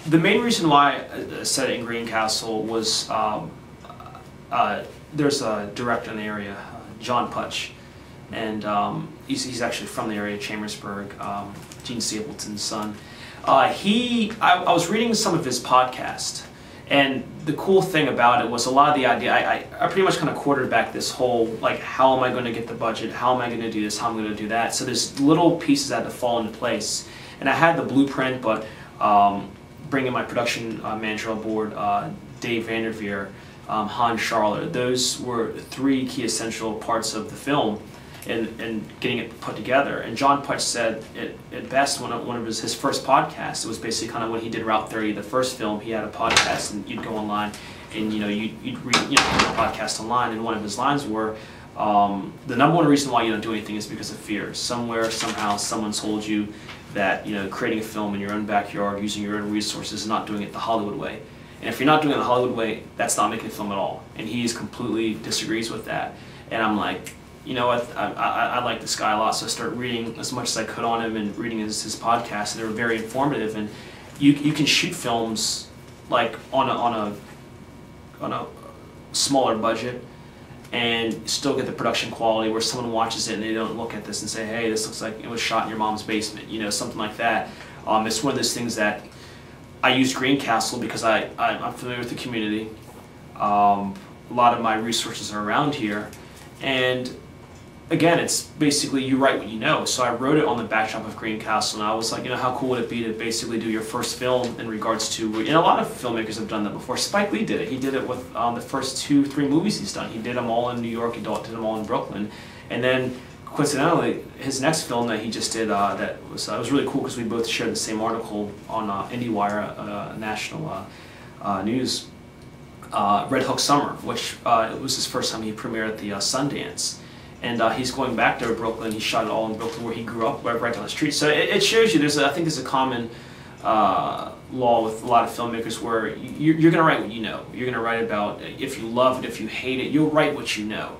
The main reason why I set it in Greencastle was there's a director in the area, John Putch, and he's actually from the area, Chambersburg, Gene Stapleton's son. I was reading some of his podcast, and the cool thing about it was a lot of the idea, I pretty much kind of quarterbacked this whole, like, how am I going to get the budget, how am I going to do this, how am I going to do that. So there's little pieces that had to fall into place. And I had the blueprint, but bringing my production manager on board, Dave Vanderveer, Hans Scharler, those were three key essential parts of the film and getting it put together. And John Putch said it at best, one of his first podcasts, it was basically kind of when he did Route 30, the first film, he had a podcast, and you'd go online and you'd read the podcast online, and one of his lines were, the number one reason why you don't do anything is because of fear. Somewhere, somehow, someone told you that creating a film in your own backyard, using your own resources, is not doing it the Hollywood way. And if you're not doing it the Hollywood way, that's not making a film at all. And he completely disagrees with that. And I'm like, you know what, I like this guy a lot, so I started reading as much as I could on him and reading his podcasts, and they were very informative. And you can shoot films like on a smaller budget and still get the production quality where someone watches it and they don't look at this and say, hey, this looks like it was shot in your mom's basement, something like that. It's one of those things that I use Greencastle because I'm familiar with the community. A lot of my resources are around here, and again, it's basically you write what you know. So I wrote it on the backdrop of Greencastle, and I was like, how cool would it be to basically do your first film in regards to, and a lot of filmmakers have done that before. Spike Lee did it. He did it with the first 2-3 movies he's done. He did them all in New York, he did them all in Brooklyn. And then, coincidentally, his next film that he just did, that was really cool because we both shared the same article on IndieWire, national news, Red Hook Summer, which it was his first time he premiered at the Sundance. And he's going back to Brooklyn. He shot it all in Brooklyn, where he grew up, right down the street. So it shows you. I think there's a common law with a lot of filmmakers where you're going to write what you know. You're going to write about if you love it, if you hate it. You'll write what you know.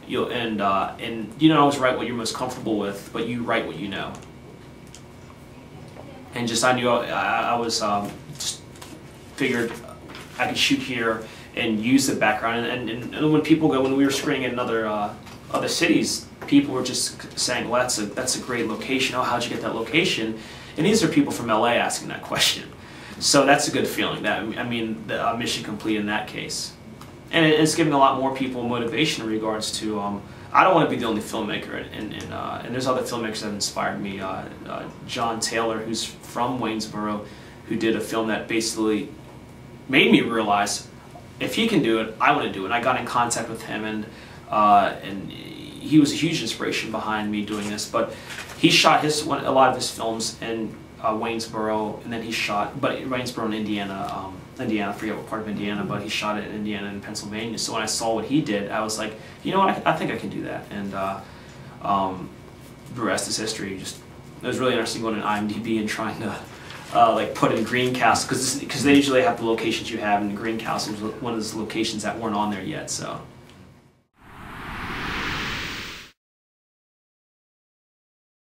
And you don't always write what you're most comfortable with, but you write what you know. And I knew I was just figured I could shoot here and use the background. And when people when we were screening in other cities, people were just saying, well, that's a great location. Oh, how'd you get that location? And these are people from LA asking that question. So that's a good feeling. The mission complete in that case. And it's giving a lot more people motivation in regards to, I don't want to be the only filmmaker, and there's other filmmakers that have inspired me. John Taylor, who's from Waynesboro, who did a film that basically made me realize, if he can do it, I want to do it. And I got in contact with him, and he was a huge inspiration behind me doing this. But he shot a lot of his films in Waynesboro, and then he shot, Waynesboro in Indiana, I forget what part of Indiana, but he shot it in Indiana and Pennsylvania. So when I saw what he did, I was like, you know what, I think I can do that. And the rest is history. It was really interesting going to IMDb and trying to put in Greencastle, because they usually have the locations you have, and Greencastle was one of those locations that weren't on there yet. So.